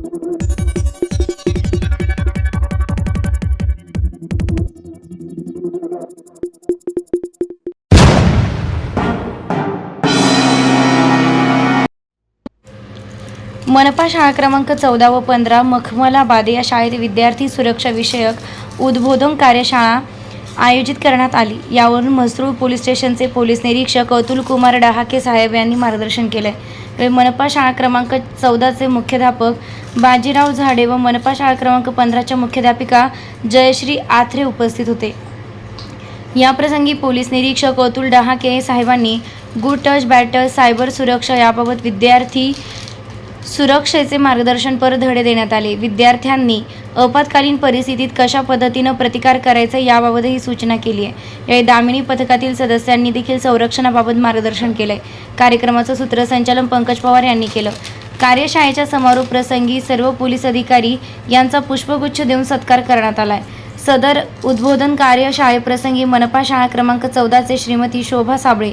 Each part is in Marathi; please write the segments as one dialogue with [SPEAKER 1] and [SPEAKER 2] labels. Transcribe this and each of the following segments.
[SPEAKER 1] मनपा शाळा क्रमांक 14 व 15 मखमलाबाद या शाळेत विद्यार्थी सुरक्षा विषयक उद्बोधन कार्यशाळा आयोजित करण्यात आली। यावरून म्हसरूळ पोलीस स्टेशनचे पोलीस निरीक्षक अतुल कुमार डहाके साहेब यांनी मार्गदर्शन केले। मनपा शाळा क्रमांक 14 चे मुख्याध्यापक बाजीराव झाडे व मनपा शाळा क्रमांक 15 च्या मुख्याध्यापिका जयश्री आथरे उपस्थित होते। याप्रसंगी पोलीस निरीक्षक अतुल डहाके साहेबांनी good touch bad touch cyber सुरक्षा याबाबत विद्यार्थी सुरक्षेचे मार्गदर्शनपर धडे देण्यात आले। विद्यार्थ्यांनी आपत्कालीन परिस्थितीत कशा पद्धतीने प्रतिकार करायचा याबाबतही सूचना केली आहे। या दामिनी पथकातील सदस्यांनी देखील संरक्षणाबाबत मार्गदर्शन केले। कार्यक्रमाचं सूत्रसंचालन पंकज पवार यांनी केलं। कार्यशाळेच्या समारोप प्रसंगी सर्व पोलीस अधिकारी यांचा पुष्पगुच्छ देऊन सत्कार करण्यात आलाय। सदर उद्बोधन कार्यशाळेप्रसंगी मनपा शाळा क्रमांक 14 चे श्रीमती शोभा साबळे,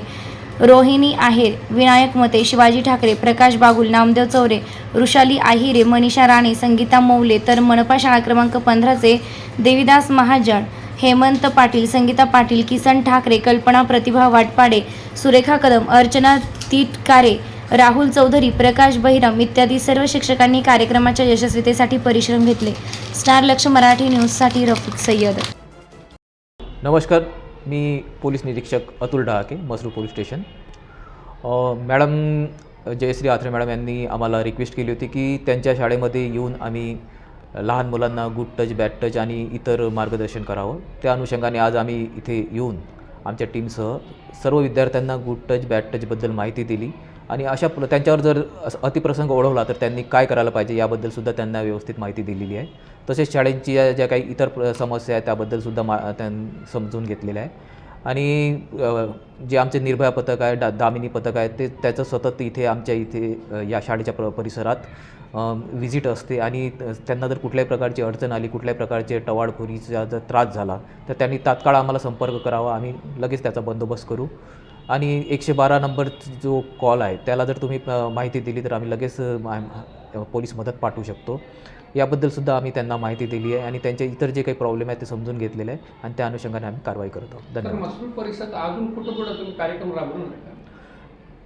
[SPEAKER 1] रोहिणी आहेर, विनायक मते, शिवाजी ठाकरे, प्रकाश बागुल, नामदेव चौरे, ऋषाली आहिरे, मनीषा राणे, संगीता मौले, तर मनपा शाळा क्रमांक 15 चे देविदास महाजन, हेमंत पाटील, संगीता पाटील, किसन ठाकरे, कल्पना प्रतिभा वाटपाडे, सुरेखा कदम, अर्चना तिटकारे, राहुल चौधरी, प्रकाश बहिरम इत्यादी सर्व शिक्षकांनी कार्यक्रमाच्या यशस्वीतेसाठी परिश्रम घेतले। स्टार लक्ष मराठी न्यूजसाठी रफिक सय्यद।
[SPEAKER 2] नमस्कार, मी पोलीस निरीक्षक Atul Dahake, Mhasrul police station. Madam Jayashree Athare madam यांनी आम्हाला रिक्वेस्ट केली होती की त्यांच्या शाळेमध्ये येऊन आम्ही लहान मुलांना गुड टच बॅड टच आणि इतर मार्गदर्शन करावं। त्या अनुषंगाने आज आम्ही इथे येऊन आमच्या टीमसह सर्व विद्यार्थ्यांना गुड टच बॅड टचबद्दल माहिती दिली आणि त्यांच्यावर जर अतिप्रसंग ओढवला तर त्यांनी काय करायला पाहिजे याबद्दलसुद्धा त्यांना व्यवस्थित माहिती दिलेली आहे। तसेच शाळेंची ज्या काही इतर समस्या आहेत त्याबद्दलसुद्धा समजून घेतलेलं आहे आणि जे आमचे निर्भया पथक आहे, दामिनी पथक आहे त्याचं सतत इथे आमच्या इथे या शाळेच्या परिसरात व्हिजिट असते आणि त्यांना जर कुठल्याही प्रकारची अडचण आली, कुठल्याही प्रकारचे टवाळखोरीचा जर त्रास झाला तर त्यांनी तात्काळ आम्हाला संपर्क करावा, आम्ही लगेच त्याचा बंदोबस्त करू। आणि 112 नंबर जो कॉल आहे त्याला जर तुम्ही माहिती दिली तर आम्ही लगेच पोलीस मदत पाठवू शकतो। याबद्दलसुद्धा आम्ही त्यांना माहिती दिली आहे आणि त्यांचे इतर जे काही प्रॉब्लेम आहेत ते समजून घेतलेले आहे आणि त्या अनुषंगाने आम्ही कारवाई करत आहोत। धन्यवाद।
[SPEAKER 3] म्हसरूळ परिसरात अजून कुठं तुम्ही कार्यक्रम राबवून?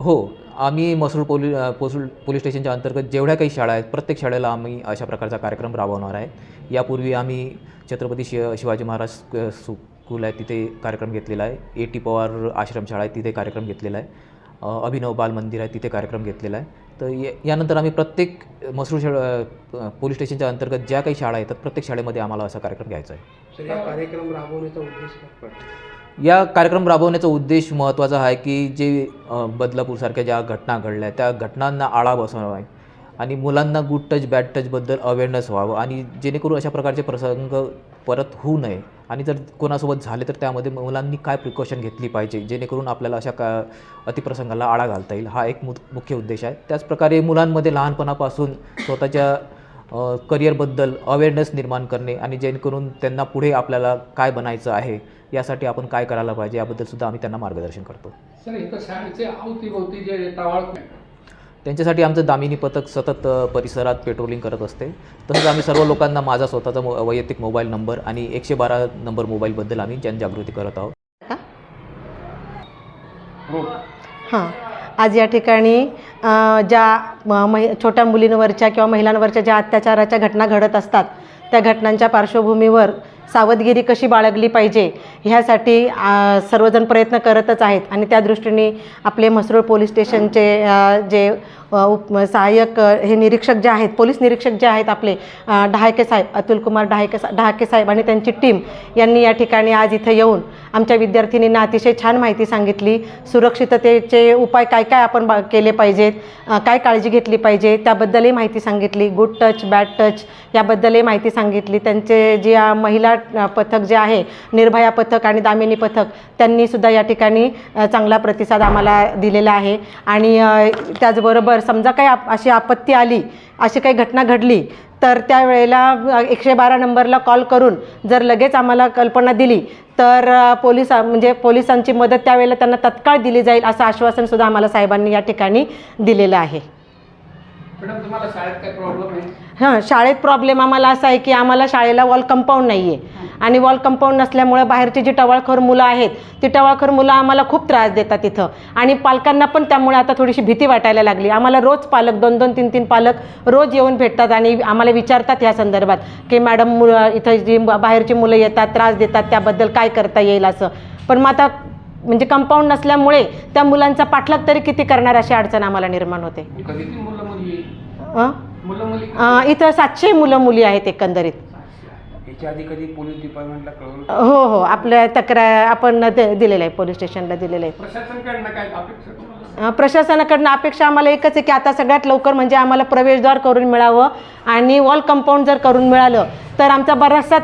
[SPEAKER 2] हो, आम्ही म्हसरूळ पोलीस स्टेशनच्या अंतर्गत जेवढ्या काही शाळा आहेत प्रत्येक शाळेला आम्ही अशा प्रकारचा कार्यक्रम राबवणार आहे। यापूर्वी आम्ही छत्रपती शिवाजी महाराज स्कूल आहे तिथे कार्यक्रम घेतलेला आहे, AT पवार आश्रमशाळा आहे तिथे कार्यक्रम घेतलेला आहे, अभिनव बाल मंदिर आहे तिथे कार्यक्रम घेतलेला आहे। तर यानंतर आम्ही प्रत्येक म्हसरूळ पोलीस स्टेशनच्या अंतर्गत ज्या काही शाळा येतात प्रत्येक शाळेमध्ये आम्हाला असा कार्यक्रम घ्यायचा आहे।
[SPEAKER 3] तर या कार्यक्रम राबवण्याचा उद्देश काय?
[SPEAKER 2] या कार्यक्रम राबवण्याचा उद्देश महत्त्वाचा आहे की जे बदलापूरसारख्या ज्या घटना घडल्या त्या घटनांना आळा बसवणं आहे आणि मुलांना गुड टच बॅड टचबद्दल अवेअरनेस व्हावं आणि जेणेकरून अशा प्रकारचे प्रसंग परत होऊ नये आणि जर कोणासोबत झाले तर त्यामध्ये मुलांनी काय प्रिकॉशन घेतली पाहिजे जेणेकरून आपल्याला अशा अतिप्रसंगाला आळा घालता येईल, हा एक मुख्य उद्देश आहे। त्याचप्रकारे मुलांमध्ये लहानपणापासून स्वतःच्या करिअरबद्दल अवेअरनेस निर्माण करणे आणि जेणेकरून त्यांना पुढे आपल्याला काय बनायचं आहे यासाठी आपण काय करायला पाहिजे याबद्दलसुद्धा आम्ही त्यांना मार्गदर्शन करतो।
[SPEAKER 3] सर, इथं शाळेचे अवतीभोवती जे टवाळ
[SPEAKER 2] त्यांच्यासाठी आमचं दामिनी पथक सतत परिसरात पेट्रोलिंग करत असते। तसंच आम्ही सर्व लोकांना माझा स्वतःचा वैयक्तिक मोबाईल नंबर आणि 112 नंबर मोबाईलबद्दल आम्ही जनजागृती करत आहोत।
[SPEAKER 4] हां, आज या ठिकाणी ज्या छोट्या मुलींवरच्या किंवा महिलांवरच्या ज्या अत्याचाराच्या घटना घडत असतात त्या घटनांच्या पार्श्वभूमीवर सावधगिरी कशी बाळगली पाहिजे ह्यासाठी सर्वजण प्रयत्न करतच आहेत आणि त्या दृष्टीने आपले म्हसरूळ पोलीस स्टेशनचे जे सहाय्यक हे निरीक्षक जे आहेत, पोलीस निरीक्षक जे आहेत आपले डहाके साहेब, अतुल कुमार डहाके साहेब आणि त्यांची टीम यांनी या ठिकाणी आज इथं येऊन आमच्या विद्यार्थिनींना अतिशय छान माहिती सांगितली। सुरक्षिततेचे उपाय काय काय आपण केले पाहिजेत, काय काळजी घेतली पाहिजे त्याबद्दलही माहिती सांगितली। गुड टच बॅड टच याबद्दलही माहिती सांगितली। त्यांचे जे महिला पथक जे आहे, निर्भया पथक आणि दामिनी पथक, त्यांनीसुद्धा या ठिकाणी चांगला प्रतिसाद आम्हाला दिलेला आहे। आणि त्याचबरोबर समजा काही अशी आपत्ती आली, अशी काही घटना घडली तर त्यावेळेला 112 नंबरला कॉल करून जर लगेच आम्हाला कल्पना दिली तर पोलिसांची मदत त्यावेळेला त्यांना तत्काळ दिली जाईल असं आश्वासनसुद्धा आम्हाला साहेबांनी या ठिकाणी दिलेलं आहे।
[SPEAKER 3] मॅडम तुम्हाला शाळेत काय प्रॉब्लेम आहे?
[SPEAKER 4] हां, शाळेत प्रॉब्लेम आम्हाला असा आहे की आम्हाला शाळेला वॉल कंपाऊंड नाही आहे आणि वॉल कंपाऊंड नसल्यामुळे बाहेरची जी टवाळखोर मुलं आहेत ती टवाळखोर मुलं आम्हाला खूप त्रास देतात इथं आणि पालकांना पण त्यामुळे आता थोडीशी भीती वाटायला लागली. आम्हाला रोज पालक 2-2, 3-3 पालक रोज येऊन भेटतात आणि आम्हाला विचारतात या संदर्भात की मॅडम इथं जी बाहेरची मुलं येतात त्रास देतात त्याबद्दल काय करता येईल असं. पण मग आता म्हणजे कंपाऊंड नसल्यामुळे त्या मुलांचा पाठलाग तरी किती करणार अशी अडचण आम्हाला निर्माण होते.
[SPEAKER 3] कधी ती मुलं मुली
[SPEAKER 4] अं?
[SPEAKER 3] मुलं मुली
[SPEAKER 4] इथं 700 मुलं मुली आहेत एकंदरीत.
[SPEAKER 5] याच्या आधी कधी पोलीस डिपार्टमेंटला कळवलं?
[SPEAKER 4] हो हो, आपल्या तक्रार आपण दिलेलं आहे, पोलीस स्टेशनला दिलेलं आहे.
[SPEAKER 3] प्रशासनकडनं काय अपेक्षा तुम्हाला?
[SPEAKER 4] प्रशासनाकडनं अपेक्षा आम्हाला एकच आहे की आता सगळ्यात लवकर म्हणजे आम्हाला प्रवेशद्वार करून मिळावं आणि वॉल कंपाऊंड जर करून मिळालं तर आमचा बराचसा